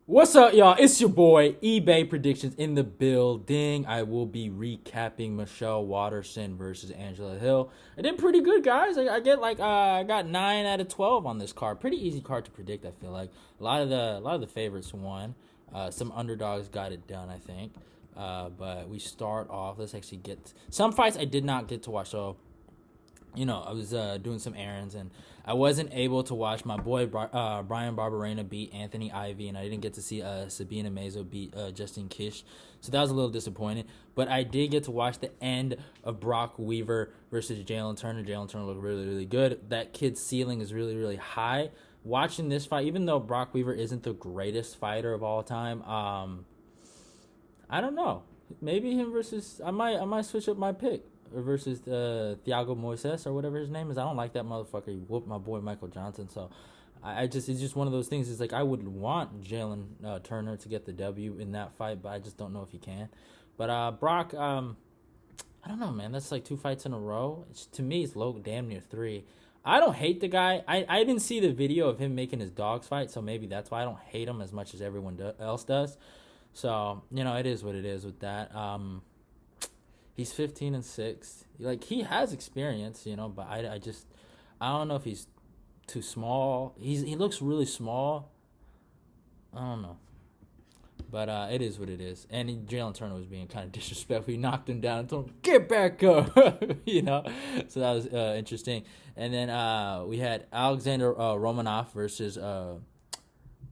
What's up, y'all? It's your boy eBay Predictions in the building. I will be recapping Michelle Waterson versus Angela Hill. I did pretty good, guys. I got 9 out of 12 on this card. Pretty easy card to predict. I feel like a lot of the favorites won. Some underdogs got it done, I think. But we start off. Let's actually get some fights I did not get to watch. So I was doing some errands and I wasn't able to watch my boy Brian Barberena beat Anthony Ivy, and I didn't get to see Sabina Mazo beat Justin Kish. So that was a little disappointing. But I did get to watch the end of Brock Weaver versus Jalen Turner. Jalen Turner looked really, really good. That kid's ceiling is really, really high. Watching this fight, even though Brock Weaver isn't the greatest fighter of all time, I don't know. Maybe him versus I might switch up my pick versus Thiago Moises or whatever his name is. I don't like that motherfucker. He whooped my boy Michael Johnson. So I just it's just one of those things. It's like I would want Jalen Turner to get the W in that fight, but I just don't know if he can. But Brock, I don't know, man. That's like 2 fights in a row. To me, it's low, damn near 3. I don't hate the guy. I didn't see the video of him making his dogs fight, so maybe that's why I don't hate him as much as everyone else does. So it is what it is with that. He's 15-6. Like he has experience, but I don't know if he's too small. He looks really small. I don't know. But it is what it is. And Jalen Turner was being kind of disrespectful. He knocked him down and told him, get back up. So that was interesting. And then we had Alexander Romanov versus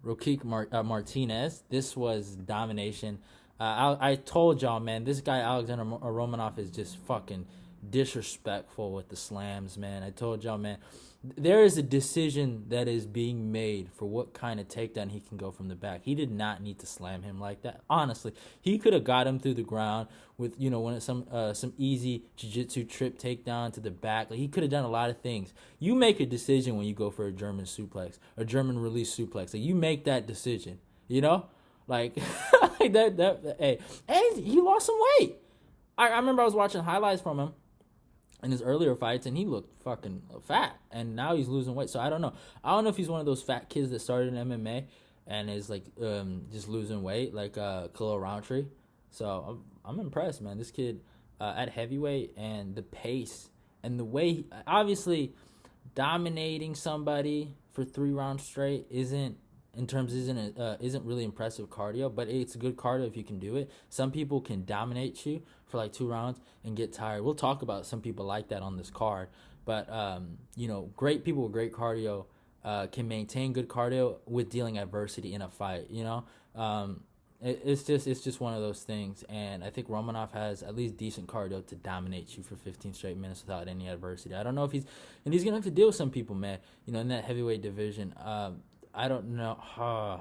Roquique Martinez. This was domination. I told y'all, man, this guy Alexander Romanov is just fucking disrespectful with the slams, man. I told y'all, man, there is a decision that is being made for what kind of takedown he can go from the back. He did not need to slam him like that. Honestly, he could have got him through the ground with when it's some easy jiu-jitsu trip takedown to the back. Like he could have done a lot of things. You make a decision when you go for a German suplex, a German release suplex. Like you make that decision, like like that. Hey, and he lost some weight. I remember I was watching highlights from him in his earlier fights, and he looked fucking fat, and now he's losing weight. So I don't know. I don't know if he's one of those fat kids that started in MMA and is like just losing weight, like Khalil Roundtree. So I'm impressed, man. This kid at heavyweight and the pace and the way obviously dominating somebody for 3 rounds straight isn't really impressive cardio, but it's good cardio if you can do it. Some people can dominate you for like 2 rounds and get tired. We'll talk about some people like that on this card, but great people with great cardio can maintain good cardio with dealing adversity in a fight. It's just one of those things, and I think Romanov has at least decent cardio to dominate you for 15 straight minutes without any adversity. I don't know if he's gonna have to deal with some people, man. In that heavyweight division. I don't know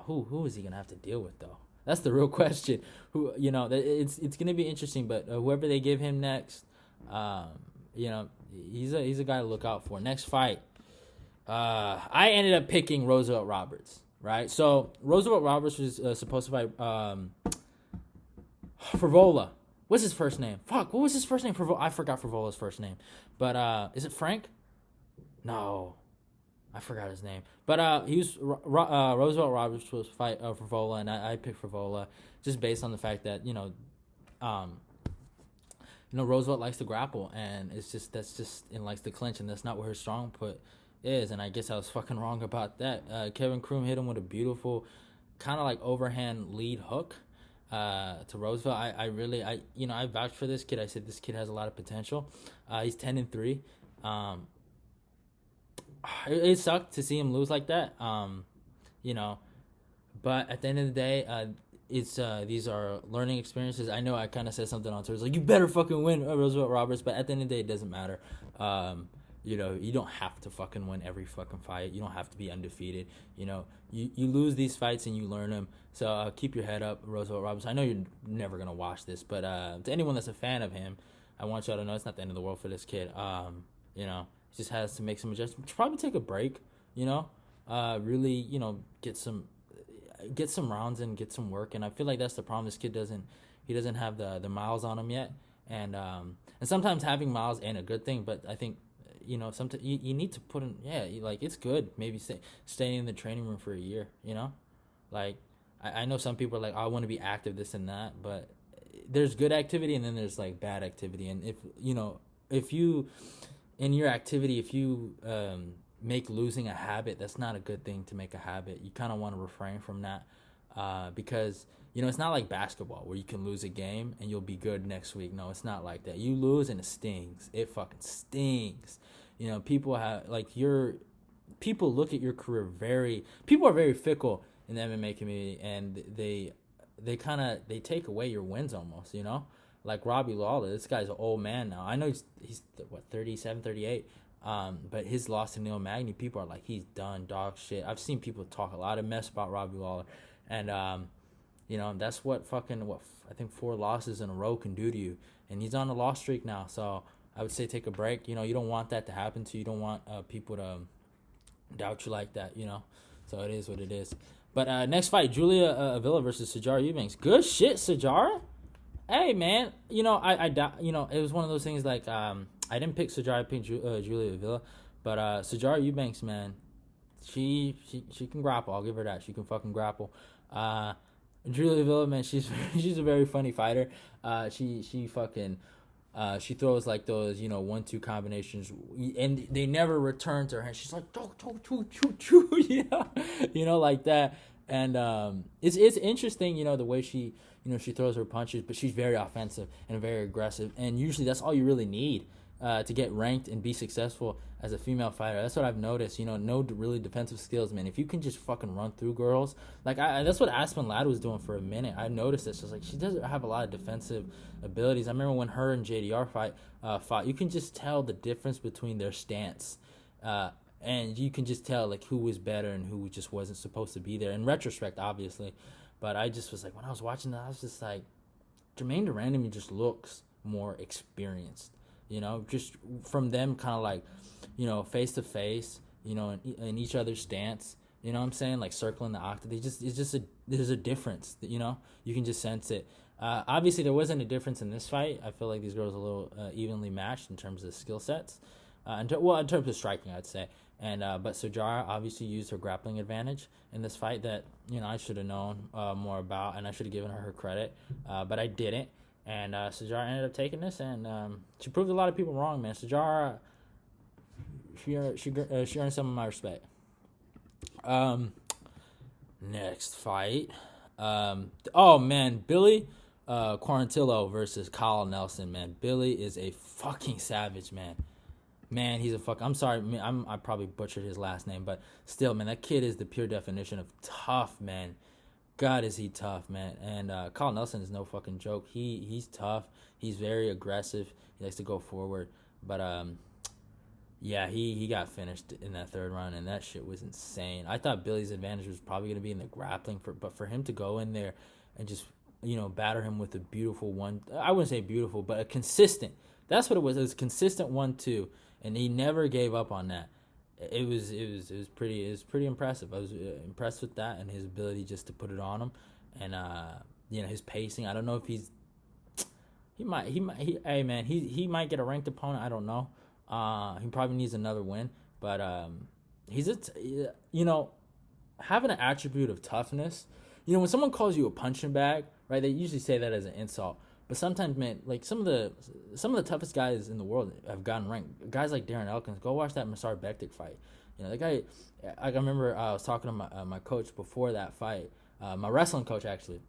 who is he gonna have to deal with though. That's the real question. It's gonna be interesting. But whoever they give him next, he's a guy to look out for. Next fight, I ended up picking Roosevelt Roberts. Right, so Roosevelt Roberts was supposed to fight Frivola. What's his first name? Fuck, what was his first name? I forgot Frivola's first name. But is it Frank? No. I forgot his name, but he was Roosevelt Roberts was supposed to fight Frivola, and I picked Frivola just based on the fact that Roosevelt likes to grapple, and that's just and likes to clinch, and that's not where his strong put is, and I guess I was fucking wrong about that. Kevin Kroom hit him with a beautiful, kind of like overhand lead hook to Roosevelt. I vouched for this kid. I said this kid has a lot of potential. He's 10-3. It sucked to see him lose like that, but at the end of the day, these are learning experiences. I know I kind of said something on Twitter, like you better fucking win Roosevelt Roberts, but at the end of the day, it doesn't matter. You don't have to fucking win every fucking fight. You don't have to be undefeated. You lose these fights and you learn them. So keep your head up, Roosevelt Roberts. I know you're never gonna watch this, but to anyone that's a fan of him, I want y'all to know it's not the end of the world for this kid. He just has to make some adjustments. Probably take a break. Really, get some rounds and get some work. And I feel like that's the problem. This kid doesn't have the miles on him yet. And sometimes having miles ain't a good thing. But I think sometimes you need to put in. Yeah, like it's good. Maybe staying in the training room for a year. Like I know some people are like, oh, I want to be active, this and that, but there's good activity and then there's like bad activity. And if you in your activity, if you make losing a habit, that's not a good thing to make a habit. You kind of want to refrain from that, because it's not like basketball where you can lose a game and you'll be good next week. No, it's not like that. You lose and it stings. It fucking stings. People have people look at your career people are very fickle in the MMA community, and they take away your wins almost. Like Robbie Lawler, this guy's an old man now. I know he's what, 37, 38. But his loss to Neil Magny, people are like, he's done, dog shit. I've seen people talk a lot of mess about Robbie Lawler, and that's what I think 4 losses in a row can do to you. And he's on a loss streak now, so I would say take a break. You don't want that to happen to you. You don't want people to doubt you like that. So it is what it is. But next fight, Julia Avila versus Sijara Eubanks. Good shit, Sijara. Hey man, it was one of those things like I didn't pick Sijara, I picked Julia Avila, but Sijara Eubanks, man, she can grapple. I'll give her that. She can fucking grapple. Julia Avila, man, she's a very funny fighter. She throws like those 1-2 combinations, and they never return to her hand. She's like like that. And it's interesting, the way she throws her punches, but she's very offensive and very aggressive, and usually that's all you really need to get ranked and be successful as a female fighter. That's what I've noticed. No really defensive skills, man. If you can just fucking run through girls, like that's what Aspen Ladd was doing for a minute. I noticed this. Just like she doesn't have a lot of defensive abilities. I remember when her and JDR fought. You can just tell the difference between their stance, and you can just tell like who was better and who just wasn't supposed to be there. In retrospect, obviously, but I just was like, when I was watching that, I was just like, Jermaine Durandamy just looks more experienced. Just from them kind of like, face to face, in each other's stance. You know what I'm saying? Like circling the octave. There's a difference. You can just sense it. Obviously, there wasn't a difference in this fight. I feel like these girls are a little evenly matched in terms of skill sets. In terms of striking, I'd say. And but Sijara obviously used her grappling advantage in this fight that I should have known more about, and I should have given her credit, but I didn't. And Sijara ended up taking this, and she proved a lot of people wrong, man. Sijara, she earned some of my respect. Next fight. Oh man, Billy Quarantillo versus Kyle Nelson, man. Billy is a fucking savage, man. Man, he's a fuck. I'm sorry, man, I probably butchered his last name, but still, man, that kid is the pure definition of tough, man. God, is he tough, man. And Kyle Nelson is no fucking joke. He's tough. He's very aggressive. He likes to go forward. But yeah, he got finished in that third round, and that shit was insane. I thought Billy's advantage was probably going to be in the grappling, but for him to go in there and just batter him with a beautiful one. I wouldn't say beautiful, but a consistent. That's what it was. It was consistent 1-2, and he never gave up on that. It was pretty impressive. I was impressed with that and his ability just to put it on him, and his pacing. I don't know if he might get a ranked opponent. I don't know. He probably needs another win, but he's having an attribute of toughness. When someone calls you a punching bag, right? They usually say that as an insult. But sometimes, man, like some of the toughest guys in the world have gotten ranked. Guys like Darren Elkins. Go watch that Masar Bektik fight. That guy. I remember I was talking to my coach before that fight. My wrestling coach actually.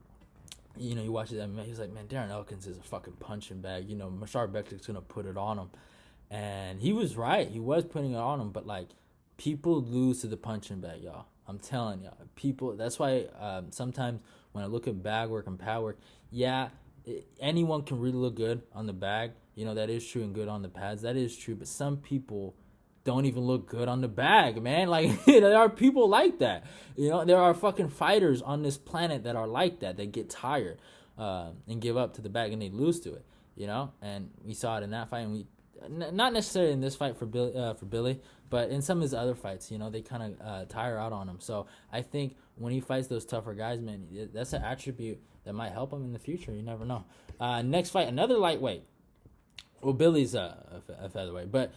He watches that. He was like, man, Darren Elkins is a fucking punching bag. Masar Bektik's gonna put it on him, and he was right. He was putting it on him, but like people lose to the punching bag, y'all. I'm telling y'all, people. That's why sometimes when I look at bag work and pad work, yeah. Anyone can really look good on the bag, that is true, and good on the pads, that is true, but some people don't even look good on the bag, man. Like, there are people like that. There are fucking fighters on this planet that are like that. They get tired and give up to the bag, and they lose to it, and we saw it in that fight, and we not necessarily in this fight for Billy, but in some of his other fights, they kind of tire out on him. So I think when he fights those tougher guys, man, that's an attribute that might help him in the future. You never know. Next fight, another lightweight. Well, Billy's a featherweight, but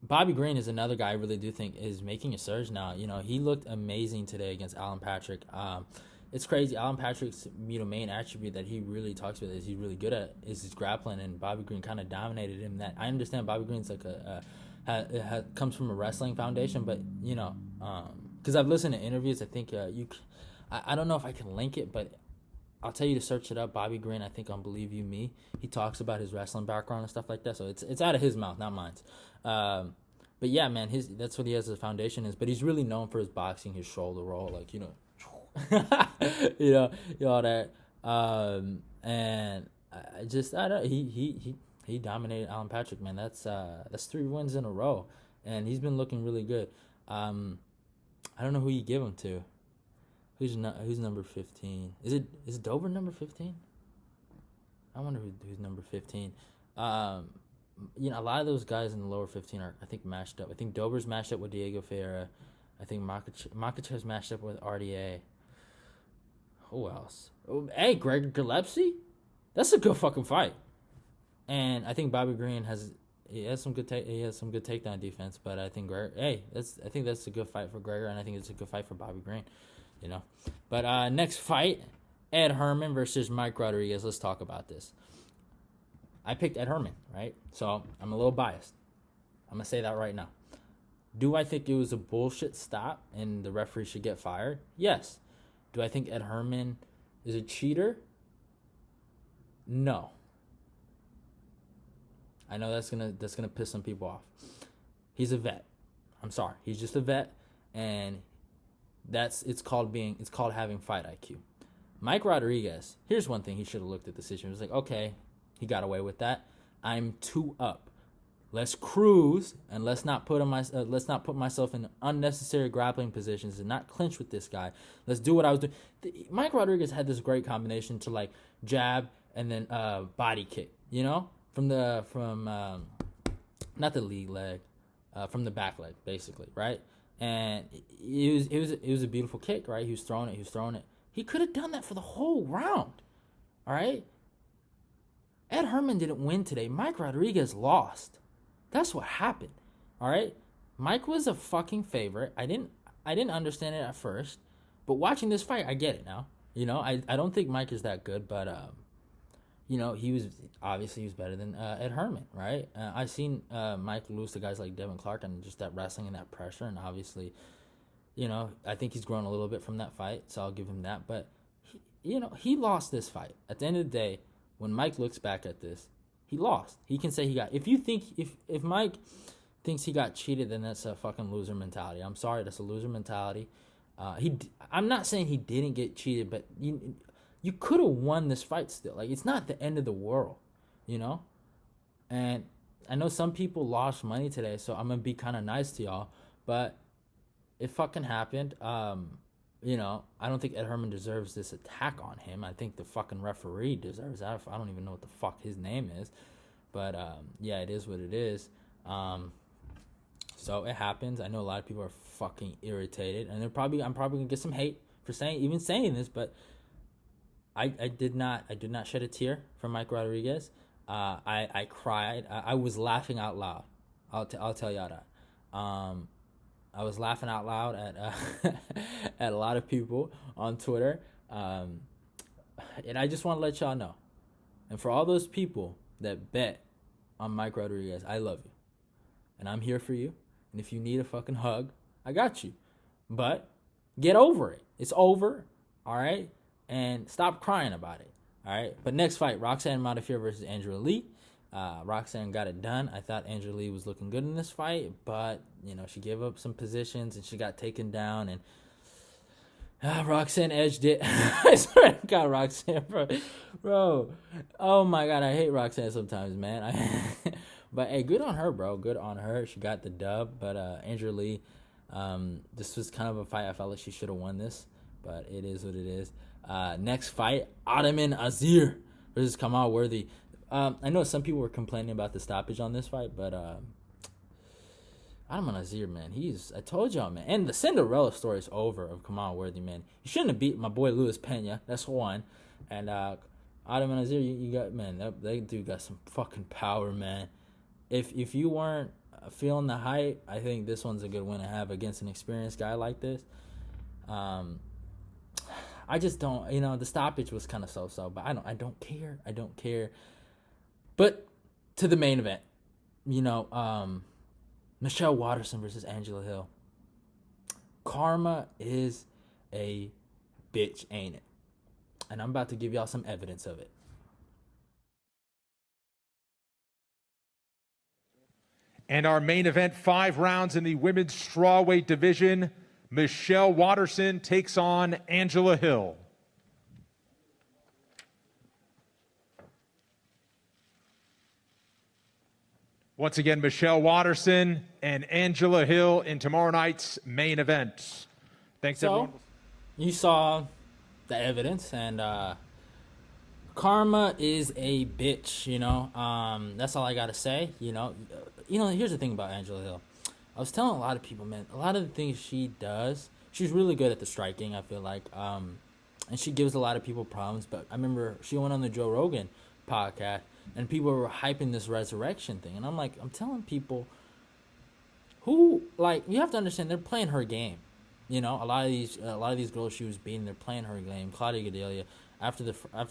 Bobby Green is another guy I really do think is making a surge now. He looked amazing today against Alan Patrick. It's crazy. Alan Patrick's main attribute that he really talks about is he's really good at is his grappling, and Bobby Green kind of dominated him. That I understand Bobby Green's like comes from a wrestling foundation, but because I've listened to interviews, I think I don't know if I can link it, but I'll tell you to search it up. Bobby Green, I think on Believe You Me, he talks about his wrestling background and stuff like that. So it's out of his mouth, not mine. But yeah, man, that's what he has as a foundation is. But he's really known for his boxing, his shoulder roll, like all that. And I don't. He dominated Alan Patrick, man. That's 3 wins in a row, and he's been looking really good. I don't know who you give him to. Who's number 15? Is Dober number 15? I wonder who's number 15. A lot of those guys in the lower 15 are, I think, matched up. I think Dober's matched up with Diego Ferreira. I think Makachev's matched up with RDA. Who else? Hey, Greg Gillespie? That's a good fucking fight. And I think Bobby Green has some good takedown defense, but I think I think that's a good fight for Gregor, and I think it's a good fight for Bobby Green. But next fight, Ed Herman versus Mike Rodriguez. Let's talk about this. I picked Ed Herman, right? So I'm a little biased. I'm going to say that right now. Do I think it was a bullshit stop and the referee should get fired? Yes. Do I think Ed Herman is a cheater? No. I know that's gonna piss some people off. He's a vet. I'm sorry. He's just a vet, and it's called having fight IQ. Mike Rodriguez, here's one thing he should have looked at the situation. He was like, okay, he got away with that. I'm 2 up. Let's cruise, and let's not put myself in unnecessary grappling positions and not clinch with this guy. Let's do what I was doing. Mike Rodriguez had this great combination to like jab and then body kick. From not the lead leg, from the back leg, basically, right? And it was a beautiful kick, right? He was throwing it. He could have done that for the whole round, all right? Ed Herman didn't win today. Mike Rodriguez lost. That's what happened, all right? Mike was a fucking favorite. I didn't understand it at first, but watching this fight, I get it now. I don't think Mike is that good, but he was better than Ed Herman, right? I've seen Mike lose to guys like Devin Clark and just that wrestling and that pressure, and obviously, I think he's grown a little bit from that fight, so I'll give him that. But he lost this fight. At the end of the day, when Mike looks back at this, he lost. He can say he got. If Mike thinks he got cheated, then that's a fucking loser mentality. I'm sorry, that's a loser mentality. I'm not saying he didn't get cheated, but you could have won this fight still. Like, it's not the end of the world, And I know some people lost money today, so I'm going to be kind of nice to y'all. But it fucking happened. I don't think Ed Herman deserves this attack on him. I think the fucking referee deserves that. I don't even know what the fuck his name is. But, yeah, it is what it is. So it happens. I know a lot of people are fucking irritated. And I'm probably going to get some hate for saying this, but I did not shed a tear for Mike Rodriguez. I cried. I was laughing out loud. I'll tell y'all that. I was laughing out loud at at a lot of people on Twitter. And I just want to let y'all know. And for all those people that bet on Mike Rodriguez, I love you. And I'm here for you. And if you need a fucking hug, I got you. But get over it. It's over. All right? And stop crying about it. All right? But next fight, Roxanne Modafferi versus Angela Lee. Roxanne got it done. I thought Angela Lee was looking good in this fight, but she gave up some positions and she got taken down, and Roxanne edged it. I swear to God, Roxanne, bro. Oh my God, I hate Roxanne sometimes, man. But hey, good on her, bro. Good on her. She got the dub. But Angela Lee, this was kind of a fight I felt like she should have won this, but it is what it is. Next fight, Ottoman Azir versus Kamal Worthy. I know some people were complaining about the stoppage on this fight, but Ottoman Azir, man, I told y'all, man. And the Cinderella story is over of Kamal Worthy, man. You shouldn't have beat my boy Luis Pena. That's one. And Ottoman Azir, you got, man, that dude got some fucking power, man. If you weren't feeling the hype, I think this one's a good win to have against an experienced guy like this. Um, I just don't, the stoppage was kind of so-so, but I don't care. I don't care. But to the main event, Michelle Waterson versus Angela Hill. Karma is a bitch, ain't it? And I'm about to give y'all some evidence of it. And our main event, 5 rounds in the women's strawweight division. Michelle Waterson takes on Angela Hill. Once again, Michelle Waterson and Angela Hill in tomorrow night's main event. Thanks, everyone. You saw the evidence, and Karma is a bitch, That's all I got to say, Here's the thing about Angela Hill. I was telling a lot of people, man, a lot of the things she does, she's really good at the striking, I feel like. And she gives a lot of people problems, but I remember she went on the Joe Rogan podcast, and people were hyping this resurrection thing. And I'm telling people you have to understand, they're playing her game. A lot of these girls she was beating, they're playing her game. Claudia Gadelia, after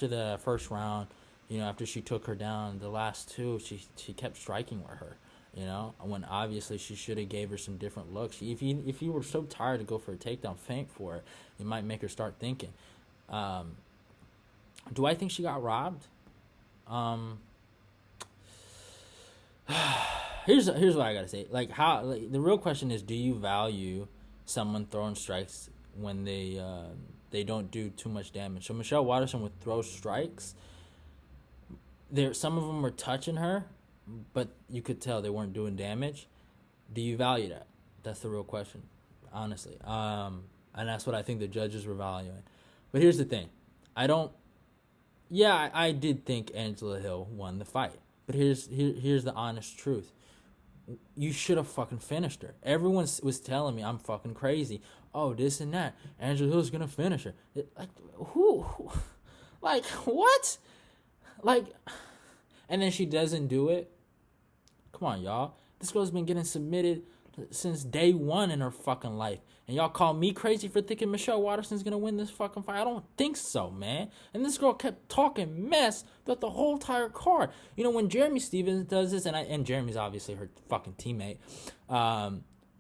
the first round, after she took her down, the last two, she kept striking with her. When obviously she should have gave her some different looks. If you were so tired to go for a takedown, feint for it. You might make her start thinking. Do I think she got robbed? Here's what I gotta say. The real question is, do you value someone throwing strikes when they don't do too much damage? So Michelle Waterson would throw strikes. Some of them were touching her, but you could tell they weren't doing damage. Do you value that? That's the real question, honestly. And that's what I think the judges were valuing. But here's the thing. I did think Angela Hill won the fight. But here's the honest truth. You should have fucking finished her. Everyone was telling me I'm fucking crazy. Oh, this and that. Angela Hill's gonna finish her. Who? Like, what? And then she doesn't do it. Come on, y'all. This girl's been getting submitted since day one in her fucking life. And y'all call me crazy for thinking Michelle Waterson's gonna win this fucking fight? I don't think so, man. And this girl kept talking mess throughout the whole entire card. When Jeremy Stevens does this, and Jeremy's obviously her fucking teammate,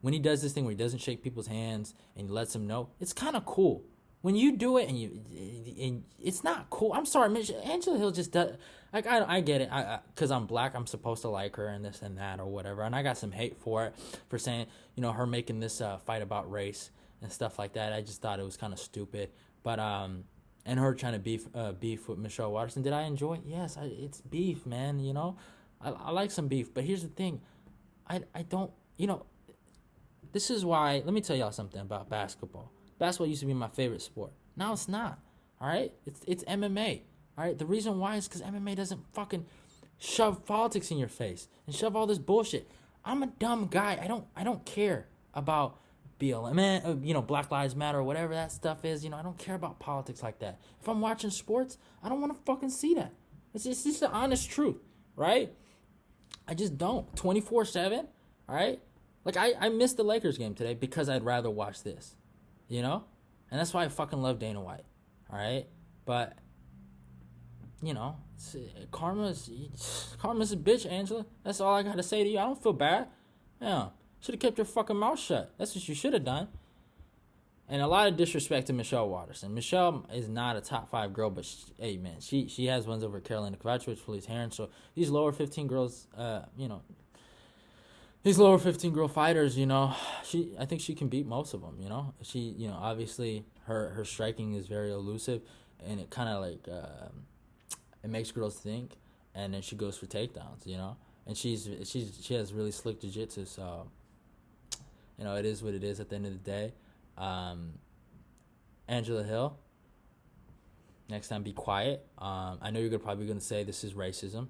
when he does this thing where he doesn't shake people's hands and he lets them know, it's kind of cool. When you do it and it's not cool. I'm sorry, Angela Hill just does. I get it. Because I'm black, I'm supposed to like her and this and that or whatever. And I got some hate for it, for saying, her making this fight about race and stuff like that. I just thought it was kind of stupid. But and her trying to beef with Michelle Waterson. Did I enjoy it? Yes, it's beef, man. I like some beef. But here's the thing, I don't. This is why. Let me tell y'all something about basketball. Basketball used to be my favorite sport. Now it's not. All right, it's MMA. All right, the reason why is because MMA doesn't fucking shove politics in your face and shove all this bullshit. I'm a dumb guy. I don't care about BLM, Black Lives Matter or whatever that stuff is. I don't care about politics like that. If I'm watching sports, I don't want to fucking see that. It's just the honest truth, right? I just don't. 24/7, all right? I missed the Lakers game today because I'd rather watch this, And that's why I fucking love Dana White, all right? But karma's a bitch, Angela. That's all I gotta say to you. I don't feel bad. Yeah, should have kept your fucking mouth shut. That's what you should have done. And a lot of disrespect to Michelle Waterson. Michelle is not a top 5 girl, but she has wins over Carolina Kovacevic, Felice Herron. So these lower 15 girls, these lower 15 girl fighters, I think she can beat most of them. She, obviously her striking is very elusive, and it kind of it makes girls think, and then she goes for takedowns, and she has really slick jiu-jitsu, so it is what it is at the end of the day. Angela Hill, next time be quiet. I know you're probably gonna say this is racism.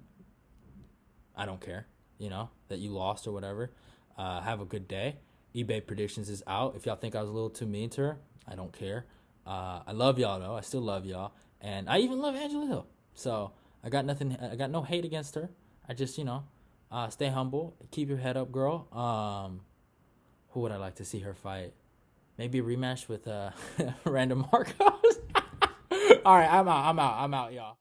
I don't care, that you lost or whatever. Have a good day. eBay predictions is out. If y'all think I was a little too mean to her, I don't care. I love y'all though. I still love y'all, and I even love Angela Hill. So I got no hate against her. I just, Stay humble. Keep your head up, girl. Who would I like to see her fight? Maybe a rematch with Random Marcos. All right, I'm out, y'all.